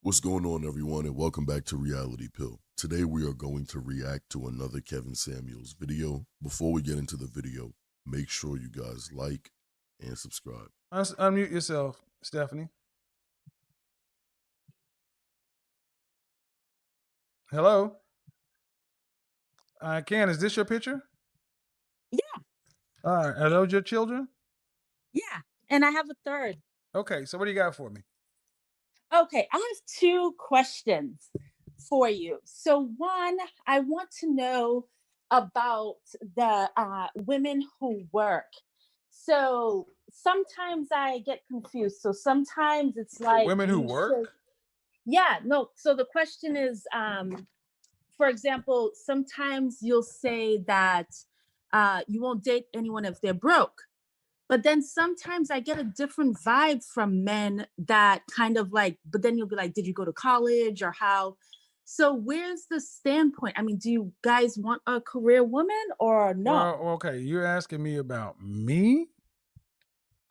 What's going on, everyone, and welcome back to Reality Pill. Today, we are going to react to another Kevin Samuels video. Before we get into the video, make sure you guys like and subscribe. Unmute yourself, Stephanie. Hello. Ken, is this your picture? Yeah. All right. Are those your children? Yeah. And I have a third. Okay. So what do you got for me? Okay. I have two questions for you. So, one, I want to know about the women who work. So, sometimes I get confused. So, sometimes it's like Women who you work? say, yeah, no. So, the question is, for example, sometimes you'll say that you won't date anyone if they're broke. But then sometimes I get a different vibe from men that kind of like, but then you'll be like, did you go to college or how? So where's the standpoint? I mean, do you guys want a career woman or no? Well, okay. You're asking me about me?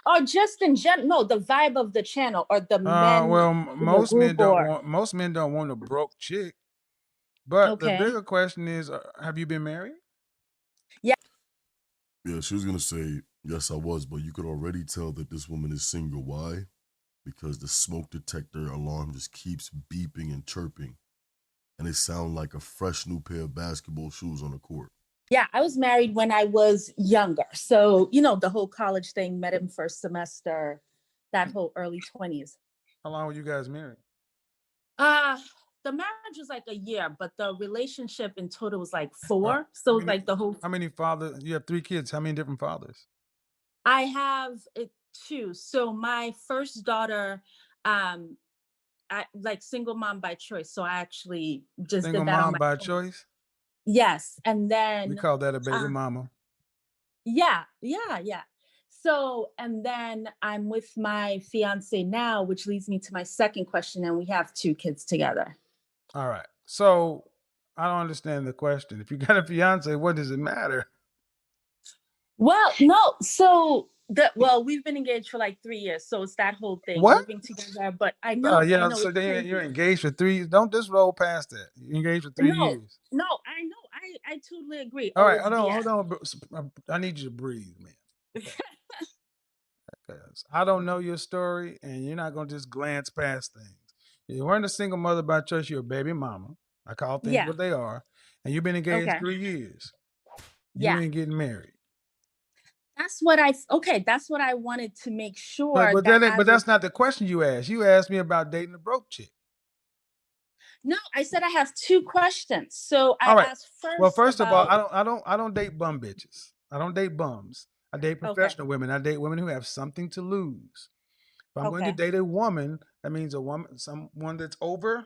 Or just in general, no, the vibe of the channel or the men Well, in the group or most men don't want a broke chick. But the okay. bigger question is, have you been married? Yeah. Yeah, she was going to say, yes, I was, but you could already tell that this woman is single. Why? Because the smoke detector alarm just keeps beeping and chirping, and it sounds like a fresh new pair of basketball shoes on the court. Yeah, I was married when I was younger. So, the whole college thing, met him first semester, that whole early 20s. How long were you guys married? Uh the marriage was like a year, but the relationship in total was like Uh, 4. how So it's many, like the whole how many fathers? You have 3 kids. How many different fathers? I have it two. So my first daughter, um, I like single mom by choice. So I actually just Single did that on mom my by own. choice? Yes. And We then call that a baby uh mama. yeah. So and then I'm with my fiance now, which leads me to my second question, and we have 2 kids together. All right. So I don't understand the question. If you got a fiance, what does it matter? Well, no. So we've been engaged for like 3 years, so it's that whole thing, What? living together. But I Yeah. know So it's then you're crazy. engaged for 3. Don't just roll past that. You're engaged for 3 No, years. no, I know, I totally agree. All Oh, right. it's Hold BS. on. I need you to breathe, man. Okay. 'Cause I don't know your story, and you're not gonna just glance past things. You weren't a single mother by choice. You're a baby mama. I call things Yeah. what they are, and you've been engaged Okay. 3 years. You Yeah. ain't getting married. That's what I wanted to make But sure but that that ain't, but as a that's not the question you asked. You asked me about dating a broke chick. no, I said I have 2 questions. So I All right. asked Well, first first of all, about I don't date bum bitches. I don't date bums. I date okay, professional women. I date women who have something to lose. If I'm going to okay. date a woman, that means someone that's over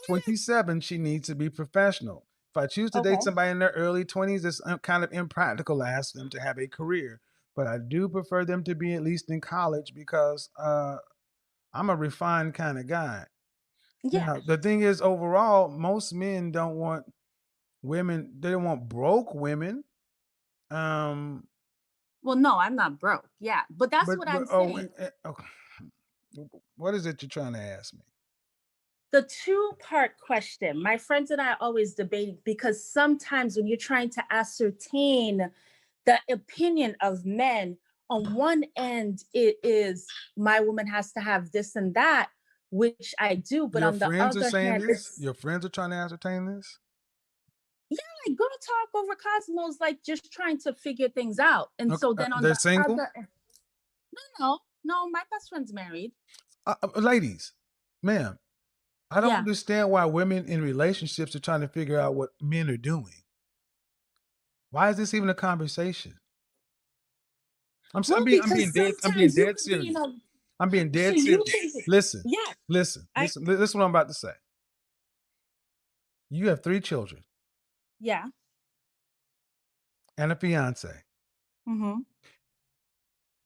27, she needs to be professional. If I choose to date Okay. somebody in their early 20s, it's kind of impractical to ask them to have a career. But I do prefer them to be at least in college because I'm a refined kind of guy. Yeah. Now, the thing is, overall, most men don't want women, they don't want broke women. Um, Well, no, I'm not broke. Yeah. But that's what but I'm saying. okay. What is it you're trying to ask me? The two-part question, my friends and I always debate because sometimes when you're trying to ascertain the opinion of men, on one end, it is my woman has to have this and that, which I do. But Your on the friends are other saying hand, this? it's Your friends are trying to ascertain this? yeah, like girl talk over Cosmos, like just trying to figure things out. And Okay, so then on they're the single? other, no, my best friend's married. Ladies, ma'am, I don't Yeah. understand why women in relationships are trying to figure out what men are doing. Why is this even a conversation? Well, I'm because being sometimes you dead could be in serious. a I'm being so dead you serious. can Listen, yeah, listen, I listen. This is what I'm about to say. You have 3 children yeah. and a fiance. Mm-hmm.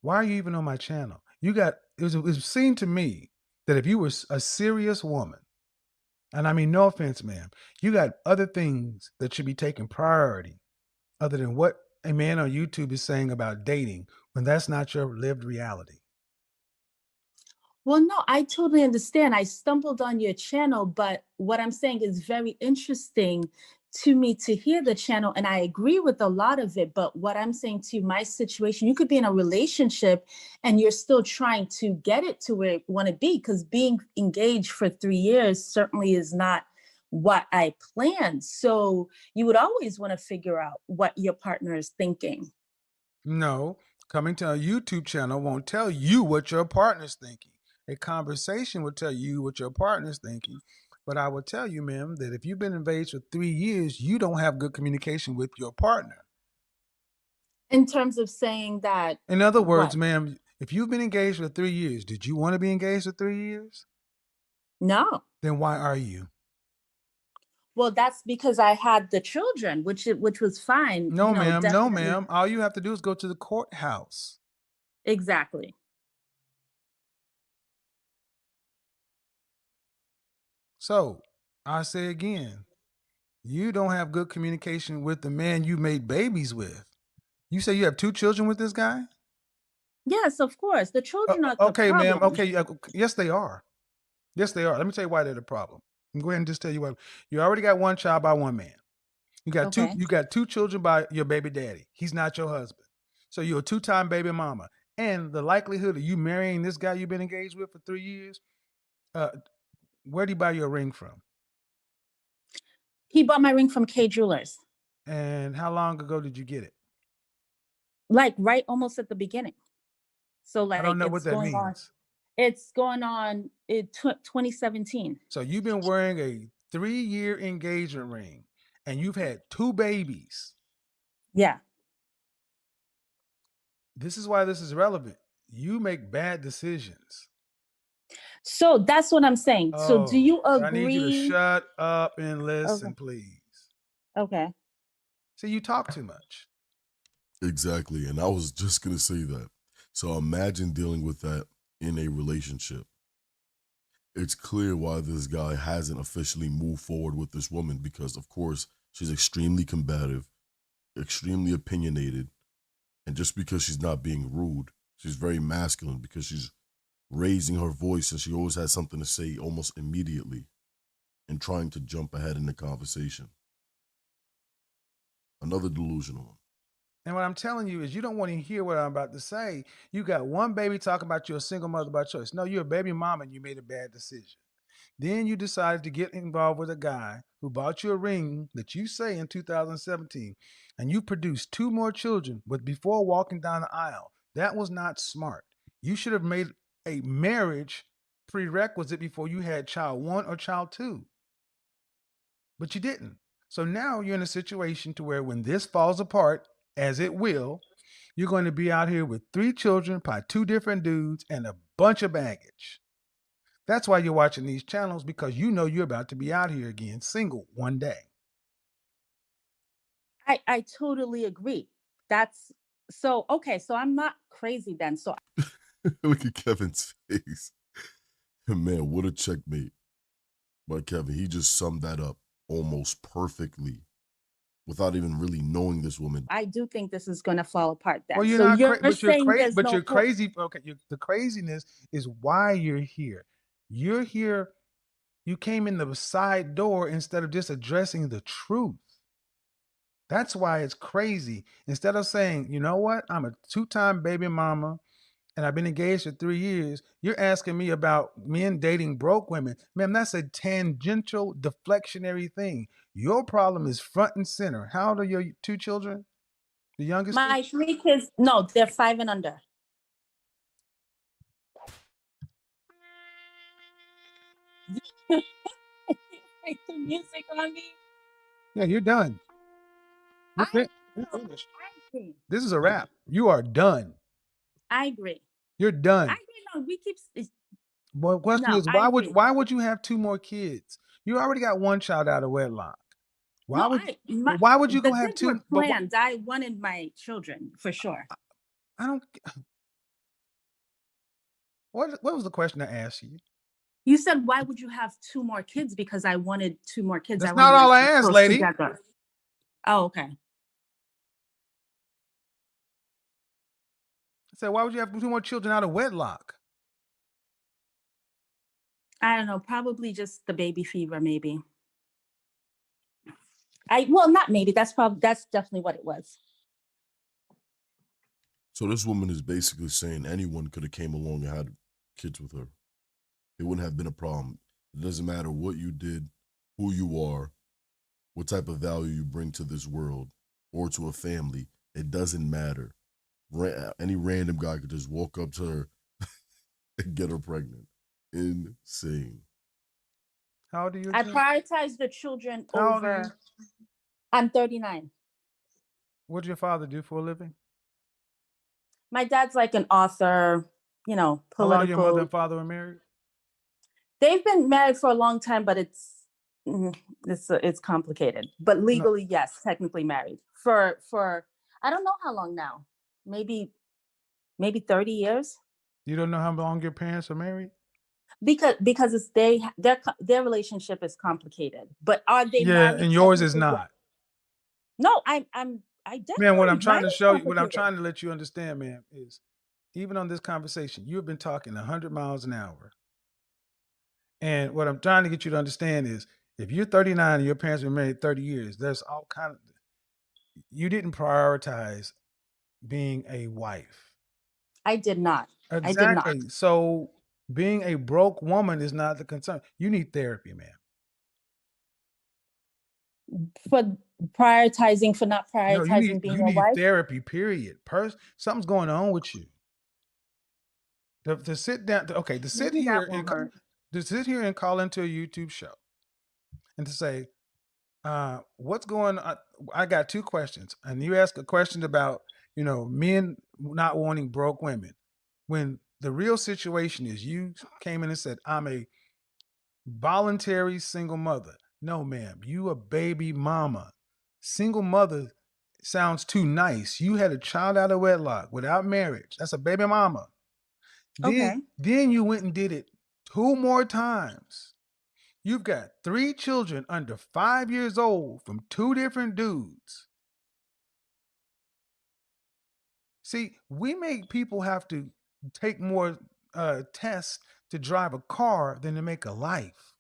Why are you even on my channel? It was seen to me that if you were a serious woman, and I mean no offense, ma'am, you got other things that should be taking priority other than what a man on YouTube is saying about dating when that's not your lived reality. Well, no, I totally understand. I stumbled on your channel, but what I'm saying is very interesting to me to hear the channel. And I agree with a lot of it. But what I'm saying to you, my situation, you could be in a relationship and you're still trying to get it to where you want to be, because being engaged for 3 years certainly is not what I planned. So you would always want to figure out what your partner is thinking. No, coming to a YouTube channel won't tell you what your partner's thinking. A conversation will tell you what your partner's thinking. But I will tell you, ma'am, that if you've been engaged for 3 years, you don't have good communication with your partner. In terms of saying that, In other words, what? ma'am, if you've been engaged for 3 years, did you want to be engaged for 3 years? No. Then why are you? Well, that's because I had the children, which was fine, No, ma'am. No, definitely. ma'am. All you have to do is go to the courthouse. Exactly. So I say again, you don't have good communication with the man you made babies with. You say you have 2 children with this guy? Yes, of course. The children are the Okay, ma'am. problem. Okay, yes, they are. Yes, they are. Let me tell you why they're the problem. I'm go ahead and just tell you why. You already got one child by one man. You got two. Okay. You got 2 children by your baby daddy. He's not your husband. So you're a two-time baby mama. And the likelihood of you marrying this guy you've been engaged with for 3 years, uh, where do you buy your ring from? He bought my ring from K Jewelers, And how long ago did you get it? like right almost at the beginning. So I don't like know what that means. it's going on in 2017. So you've been wearing a 3-year engagement ring and you've had 2 babies. Yeah. This is why this is relevant. You make bad decisions. So that's what I'm saying. So do Oh, you I need you to agree? shut up and Okay. listen, please. Okay. See, you talk too much. Exactly. And I was just going to say that. So imagine dealing with that in a relationship. It's clear why this guy hasn't officially moved forward with this woman because, of course, she's extremely combative, extremely opinionated. And just because she's not being rude, she's very masculine because she's raising her voice and she always has something to say almost immediately and trying to jump ahead in the conversation. Another delusional one. And what I'm telling you is you don't want to hear what I'm about to say. You got one baby talking about you're a single mother by choice. No, you're a baby mama and you made a bad decision. Then you decided to get involved with a guy who bought you a ring that you say in 2017, and you produced 2 more children, but before walking down the aisle. That was not smart. You should have made a marriage prerequisite before you had child one or child two, but you didn't. So now you're in a situation to where when this falls apart, as it will, you're going to be out here with 3 children by 2 different dudes and a bunch of baggage. That's why you're watching these channels, because you know you're about to be out here again, single one day. I totally agree. That's so okay. So I'm not crazy then. So Look at Kevin's face. Man, what a checkmate by Kevin. He just summed that up almost perfectly without even really knowing this woman. I do think this is going to fall apart Well, then. you're So not you're crazy, but you're saying crazy. there's But no you're hope. crazy. Okay, the craziness is why you're here. You're here. You came in the side door instead of just addressing the truth. That's why it's crazy. Instead of saying, you know what, I'm a 2-time baby mama and I've been engaged for 3 years, you're asking me about men dating broke women. Ma'am, that's a tangential, deflectionary thing. Your problem is front and center. How old are your 2 children? The youngest two? My 3 kids, no, they're 5 and under. Like the music on me. Yeah, you're done. You're, I you're no, finished. I agree. This is a wrap. You are done. I agree. You're I done. agree. No, we keep. But the question No, is, I agree. why would you have 2 more kids? You already got one child out of wedlock. Why No, would why would you the go have kids were two? But planned. I wanted my children for sure. I don't. What was the question I asked you? You said, why would you have 2 more kids? Because I wanted 2 more kids. I That's wanted not them all I to be asked, close lady. together. Oh, okay. I said, why would you have 2 more children out of wedlock? I don't know, probably just the baby fever, maybe. Well, not maybe. That's definitely what it was. So this woman is basically saying anyone could have came along and had kids with her. It wouldn't have been a problem. It doesn't matter what you did, who you are, what type of value you bring to this world or to a family. It doesn't matter. Any random guy could just walk up to her and get her pregnant. Insane. How old are you I again? prioritize the children How old are you? over. I'm 39. What did your father do for a living? My dad's like an author, How long your mother political. and father were married? They've been married for a long time, but it's complicated. But No, legally, yes, technically married for I don't know how long now. Maybe 30 years. you don't know how long your parents were married? Because it's their relationship is complicated. But are they Yeah, married and yours is technically? Yes. not. No, I Man, what I'm definitely trying mine to is show you, what I'm complicated. trying to let you understand, man, is even on this conversation, you have been talking 100 miles an hour. And what I'm trying to get you to understand is if you're 39 and your parents have been married 30 years, there's all kind of, you didn't prioritize being a wife. I did not. I did not. Exactly. So being a broke woman is not the concern. You need therapy, man. For for not No, prioritizing being you a need wife. therapy, period. Something's going on with you. To sit down, okay, Maybe that won't hurt. to sit here and call into a YouTube show and to say, what's going on? I got two questions. And you ask a question about, men not wanting broke women. When the real situation is you came in and said, I'm a voluntary single mother. No, ma'am, you a baby mama. Single mother sounds too nice. You had a child out of wedlock without marriage. That's a baby mama. Okay. Then you went and did it two more times. You've got 3 children under 5 years old from 2 different dudes. See, we make people have to take more tests to drive a car than to make a life.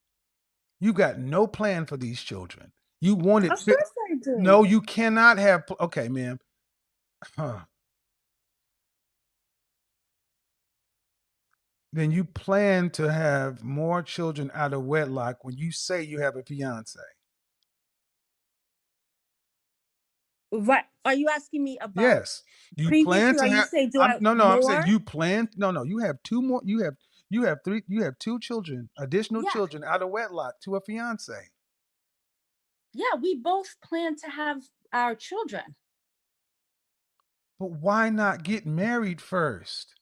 You've got no plan for these children. You wanted, Of course I do. no, you cannot have, okay, ma'am. Huh. Then you plan to have more children out of wedlock when you say you have a fiance. Right. Are you asking me about Yes, you plan previously? to Are you have. saying do I I'm saying more? you plan. No, you have two more. You have three. You have 2 children, additional Yeah. children out of wedlock to a fiance. Yeah, we both plan to have our children. But why not get married first?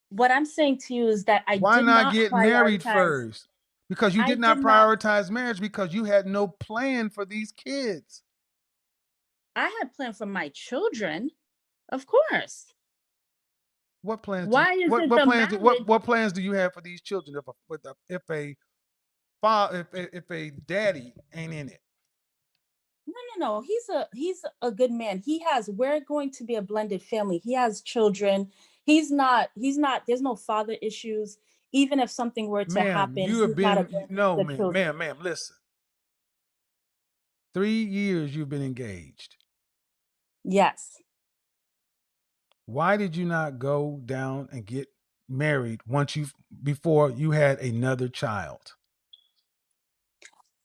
What I'm saying to you is that I Why did not not get married prioritize. first? Because you I did did not not. prioritize marriage because you had no plan for these kids. I had planned for my children, of course. What plans do you, Why is it the marriage? what plans do you have for these children if a daddy ain't in it? No, no, no. He's a good man. We're going to be a blended family. He has children. He's not there's no father issues. Even if something were to Ma'am, happen, you have he's not been abandoning no, the ma'am, children. ma'am, listen. 3 years you've been engaged. Yes. Why did you not go down and get married before you had another child?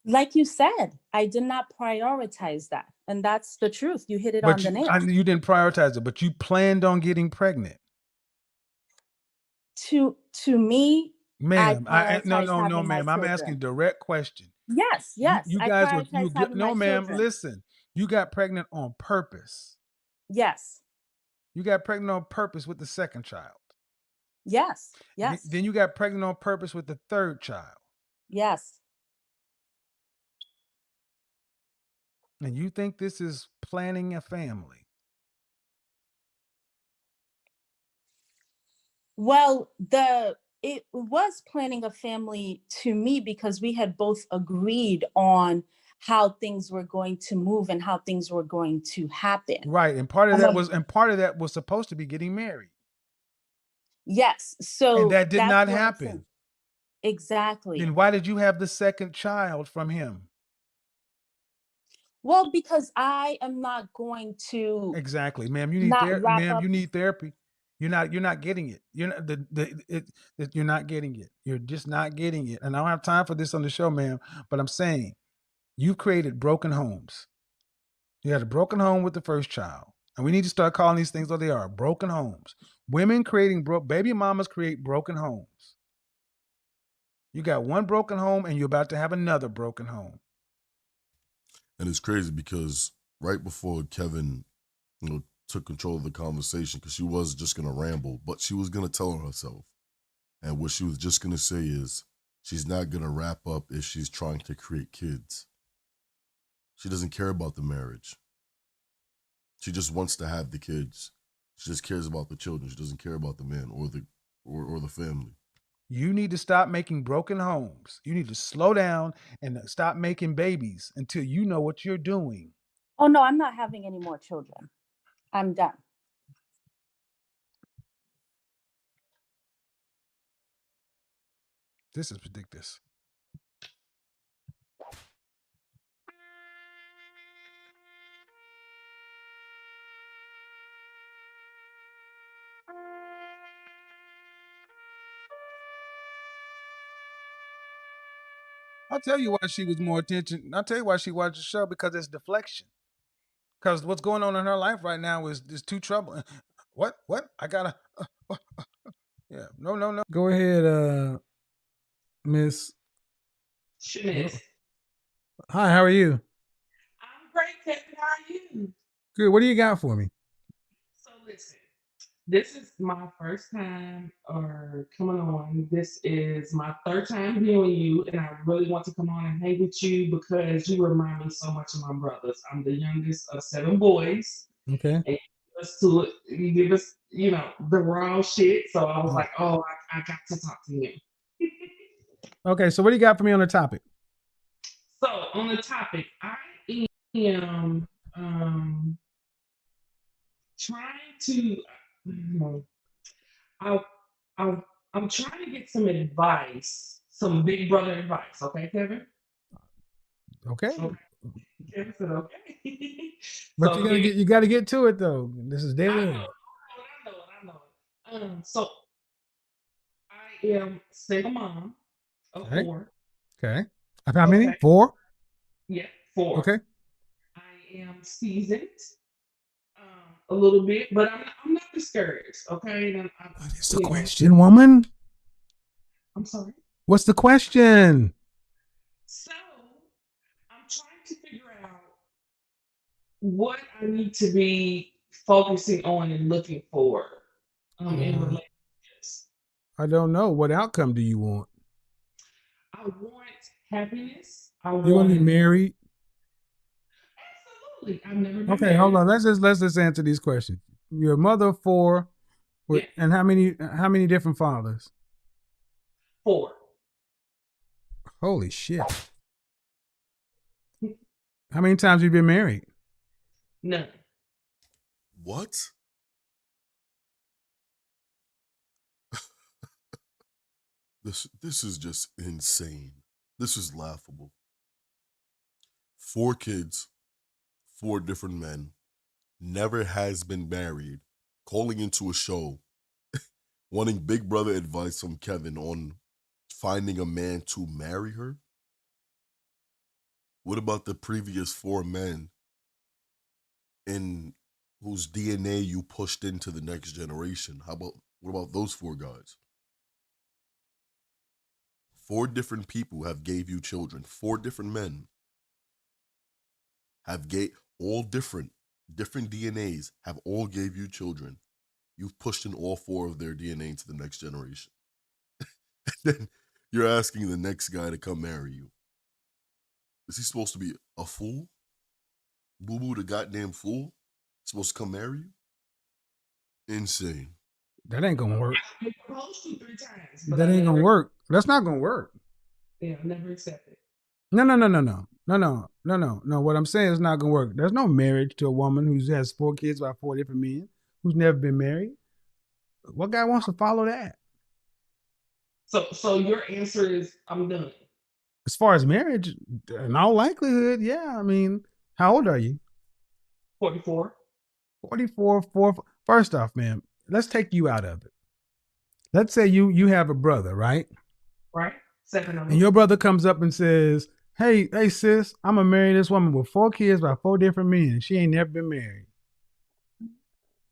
Like you said, I did not prioritize that. And that's the truth. You hit it on But the nail. you didn't prioritize it, but you planned on getting pregnant. To me, I Ma'am, no, prioritize no, no, having my ma'am. I'm asking children. direct question. Yes, You yes. you I guys were prioritize having my no, ma'am. children. Listen, you got pregnant on purpose. Yes. You got pregnant on purpose with the second child. Yes. Yes. Then you got pregnant on purpose with the third child. Yes. And you think this is planning a family? Well, the it was planning a family to me because we had both agreed on how things were going to move and how things were going to happen. Right. And part of that Um, was supposed to be getting married. yes, And so that did that's not what I'm saying. happen. Exactly. Then why did you have the second child from him? Well, because I am not going to Exactly, ma'am. You need not wrap ma'am. up. You need therapy. You're not getting it. You're not you're not getting it. You're just not getting it. And I don't have time for this on the show, ma'am. But I'm saying you've created broken homes. You had a broken home with the first child. And we need to start calling these things what they are, broken homes. Women creating baby mamas create broken homes. You got one broken home and you're about to have another broken home. And it's crazy because right before Kevin, took control of the conversation, because she was just gonna ramble, but she was gonna tell herself. And what she was just gonna say is she's not gonna wrap up if she's trying to create kids. She doesn't care about the marriage. She just wants to have the kids. She just cares about the children. She doesn't care about the man or the family. You need to stop making broken homes. You need to slow down and stop making babies until you know what you're doing. Oh no, I'm not having any more children. I'm done. This is ridiculous. I'll tell you why she was more attention. I'll tell you why she watched the show, because it's deflection. Because what's going on in her life right now is too troubling. What? I gotta. Yeah. No. Go ahead, Miss. Shanice. Hi. How are you? I'm great, Kevin. How are you? Good. What do you got for me? So listen, this is my first time coming on. This is my third time viewing you, and I really want to come on and hang with you because you remind me so much of my brothers. I'm the youngest of 7 boys, Okay. and you give us, the raw shit. So I was like, oh, I got to talk to you. Okay. So what do you got for me on the topic? So on the topic, I am trying to. I, I, I'm trying to get some advice, some big brother advice. Okay, Kevin. Okay. Okay. Kevin said okay. But So you gotta get to it though. This is daily. I know it. So I am single mom of Okay. 4. Okay. How many? Okay. 4. Yeah, 4. Okay. I am seasoned a little bit, but I'm not discouraged. Okay. And What is the question, woman? I'm sorry. What's the question? So I'm trying to figure out what I need to be focusing on and looking for in relationships. I don't know. What outcome do you want? I want happiness. You want to be married? Absolutely. I've never been Okay, married. hold on. Let's just answer these questions. You're a mother of 4, Yeah. and how many different fathers? 4. Holy shit! How many times have you been married? None. What? This is just insane. This is laughable. 4 kids, 4 different men, never has been married, calling into a show, wanting big brother advice from Kevin on finding a man to marry her. What about the previous 4 men in whose DNA you pushed into the next generation? What about those 4 guys? 4 different people have gave you children. 4 different men have gave all different DNAs have all gave you children. You've pushed in all 4 of their DNA into the next generation. And then you're asking the next guy to come marry you. Is he supposed to be a fool? Boo Boo the goddamn fool? Supposed to come marry you? Insane. That ain't gonna work. I've been proposed to 3 times, but That I ain't never, gonna work. That's not gonna work. yeah, I never accepted. No. What I'm saying is not gonna work. There's no marriage to a woman who has 4 kids by 4 different men who's never been married. What guy wants to follow that? So your answer is I'm done. As far as marriage, in all likelihood, yeah. I mean, how old are you? 44, 44, four. First off, man, let's take you out of it. Let's say you have a brother, right? right? 7 of And them. your brother comes up and says, hey, sis, I'm gonna marry this woman with 4 kids by 4 different men. She ain't never been married.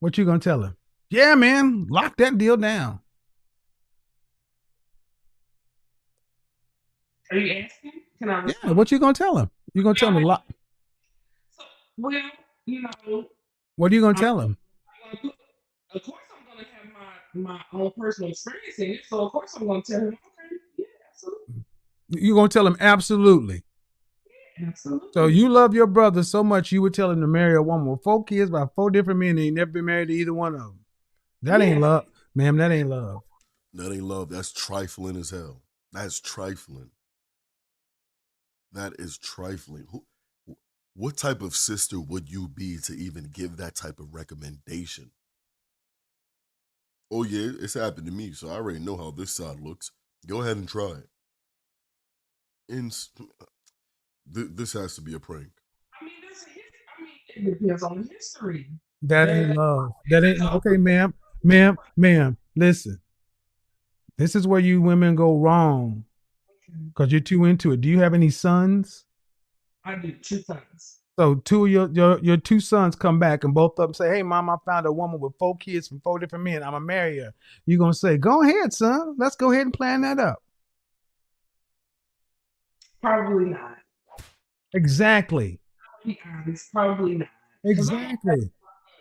What you gonna tell him? Yeah, man, lock that deal down. Are you asking? Can I Yeah, respond? what you gonna tell him? You gonna tell him to lock? So, well, you know, What are you gonna I'm, tell him? of course I'm gonna have my own personal experience in it. So of course I'm gonna tell him, okay, yeah, absolutely, You gonna tell him absolutely. So absolutely. you love your brother so much you would tell him to marry a woman with 4 kids by 4 different men and he never been married to either one of them. That ain't Yes, love, ma'am. That ain't love. That ain't love. That's trifling as hell. That's trifling. That is trifling. What type of sister would you be to even give that type of recommendation? Oh yeah, it's happened to me, so I already know how this side looks. Go ahead and try it. And this has to be a prank. I mean it depends on the history. That That, ain't that's love. That ain't all. okay, ma'am. Listen, this is where you women go wrong because you're too into it. Do you have any sons? I do 2 sons. So two of your 2 sons come back and both of them say, "Hey, mom, I found a woman with 4 kids from 4 different men. I'm gonna marry her." You gonna say, "Go ahead, son. Let's go ahead and plan that up." Probably not. Exactly. I'll be honest, probably not. Because I'm Exactly.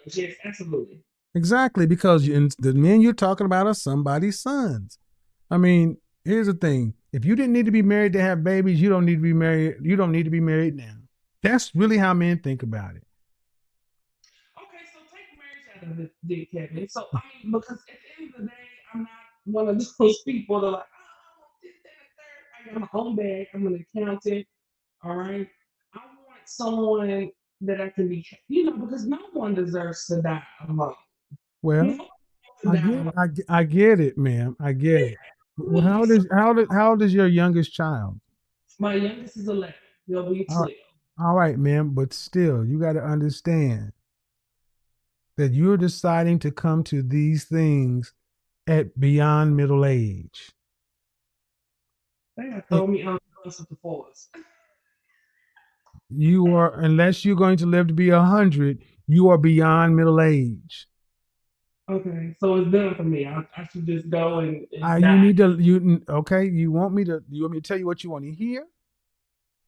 yes, absolutely. Exactly. Because the men you're talking about are somebody's sons. I mean, here's the thing: if you didn't need to be married to have babies, you don't need to be married. You don't need to be married now. That's really how men think about it. Okay, so take marriage out of it, Kevin. So I mean, because at the end of the day, I'm not one of those people that are like, oh, I want this, that, and third. I got my own bag. I'm an accountant. All right. I want someone that I can be, because no one deserves to die alone. No Well, one to die alone. I get it, ma'am. I get it. Well, Absolutely. So how old is your youngest child? my youngest is 11. They'll be All right, 12. all right, ma'am. But still, you got to understand that you're deciding to come to these things at beyond middle age. They got Eh, throw me on the bus with the force. You are, unless you're going to live to be 100, you are beyond middle age. Okay, so it's done for me. I should just go and You die. need to okay. You want me to tell you what you want to hear,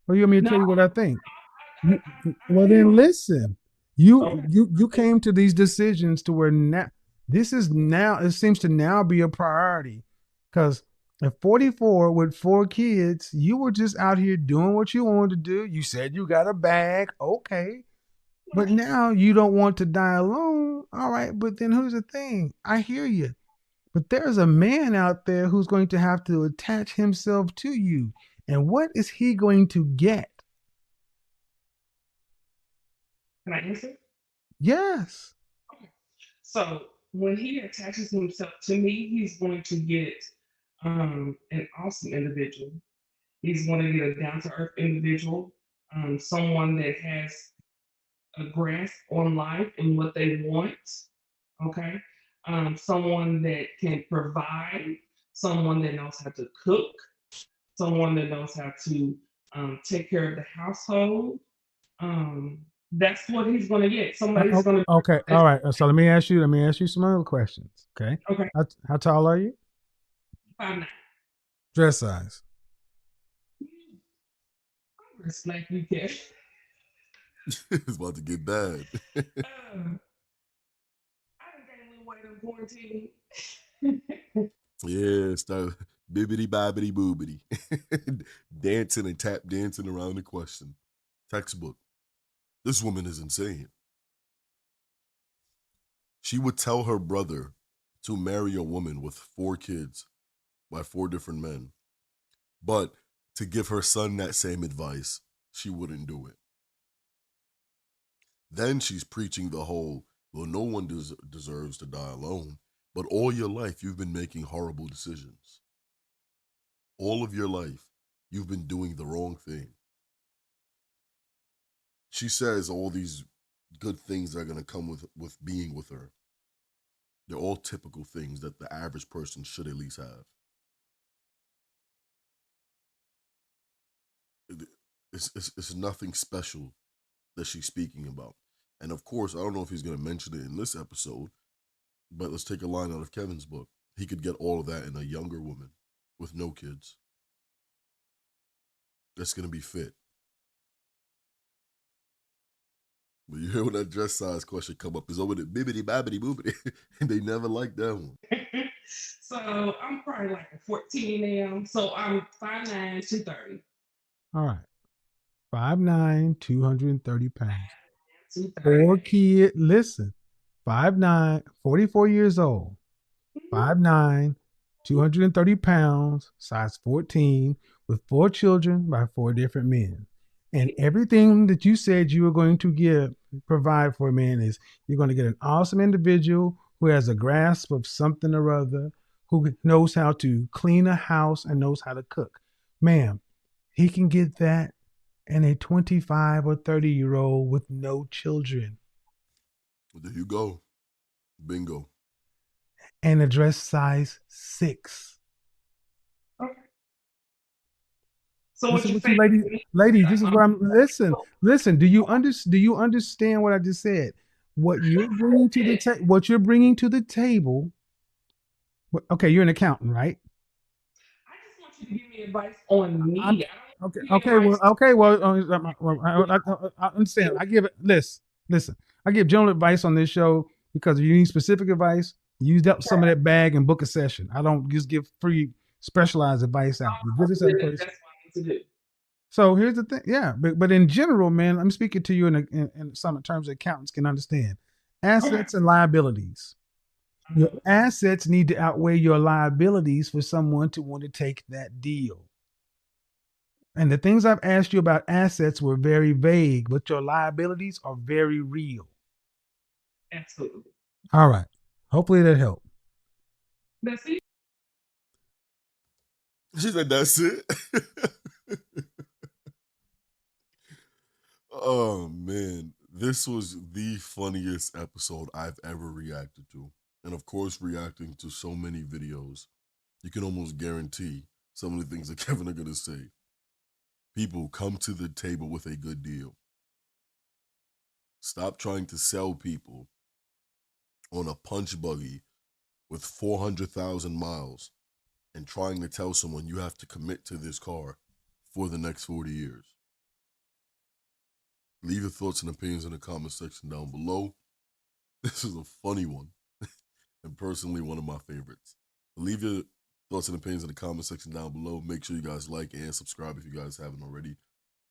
or you want me to No, tell you what I think? You, I well, came then up. listen. Okay. You came to these decisions to where now this is now it seems to now be a priority because at 44 with 4 kids, you were just out here doing what you wanted to do. You said you got a bag, okay, but Right. now you don't want to die alone. All right, but then here's the thing. I hear you. But there's a man out there who's going to have to attach himself to you. And what is he going to get? Can I answer? Yes. Okay. So when he attaches himself to me, he's going to get an awesome individual. He's going to get a down to earth individual, someone that has a grasp on life and what they want. Okay. Someone that can provide, someone that knows how to cook, someone that knows how to take care of the household. That's what he's going to get. Somebody's going to. Okay. All right. So let me ask you some other questions. Okay. Okay. How tall are you? 5'9". Dress size. I'm gonna smack you, Ken. It's about to get bad. I done gained a little weight in quarantine. Yeah, start bibbity bobbity boobity. Dancing and tap dancing around the question. Textbook. This woman is insane. She would tell her brother to marry a woman with 4 kids by 4 different men, but to give her son that same advice, she wouldn't do it. Then she's preaching the whole, well, no one deserves to die alone, but all your life you've been making horrible decisions. all of your life, you've been doing the wrong thing. She says all these good things that are going to come with being with her. They're all typical things that the average person should at least have. It's nothing special that she's speaking about. And of course, I don't know if he's going to mention it in this episode, but let's take a line out of Kevin's book. He could get all of that in a younger woman with no kids. That's going to be fit. But you hear when that dress size question come up, is over the bibbity babbity boobity, and they never like that one. So I'm probably like a 14 now. So I'm 5'9", 230. All right. 5'9", 230 pounds. 230. 4 kid, listen, 5'9", 44 years old, 5'9", 230 pounds, size 14, with 4 children by 4 different men. And everything that you said you were going to provide for a man is you're going to get an awesome individual who has a grasp of something or other, who knows how to clean a house and knows how to cook. Ma'am, he can get that and a 25 or 30-year-old with no children. Well, there you go. Bingo. And a dress size 6. Okay. So This what is you what you saying? ladies, this is what I'm listen, do you understand what I just said? What you're bringing to the table. Okay, you're an accountant, right? I just want you to give me advice on me. I'm I don't okay. want you to give me advice. I understand. I give it. Listen. I give general advice on this show because if you need specific advice, use up some of that bag and book a session. I don't just give free specialized advice out. You visit that person. That's what I need to do. So here's the thing. Yeah, but in general, man, I'm speaking to you in some terms that accountants can understand. Assets and liabilities. Your assets need to outweigh your liabilities for someone to want to take that deal. And the things I've asked you about assets were very vague, but your liabilities are very real. Absolutely. All right. Hopefully that helped. That's it. She said, that's it. Oh, man. This was the funniest episode I've ever reacted to. And of course, reacting to so many videos, you can almost guarantee some of the things that Kevin are going to say. People come to the table with a good deal. Stop trying to sell people on a punch buggy with 400,000 miles and trying to tell someone you have to commit to this car for the next 40 years. Leave your thoughts and opinions in the comment section down below. This is a funny one and personally one of my favorites. Leave your thoughts and opinions in the comment section down below. Make sure you guys like and subscribe if you guys haven't already.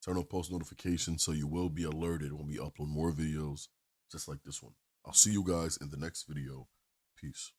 Turn on post notifications so you will be alerted when we upload more videos just like this one. I'll see you guys in the next video. Peace.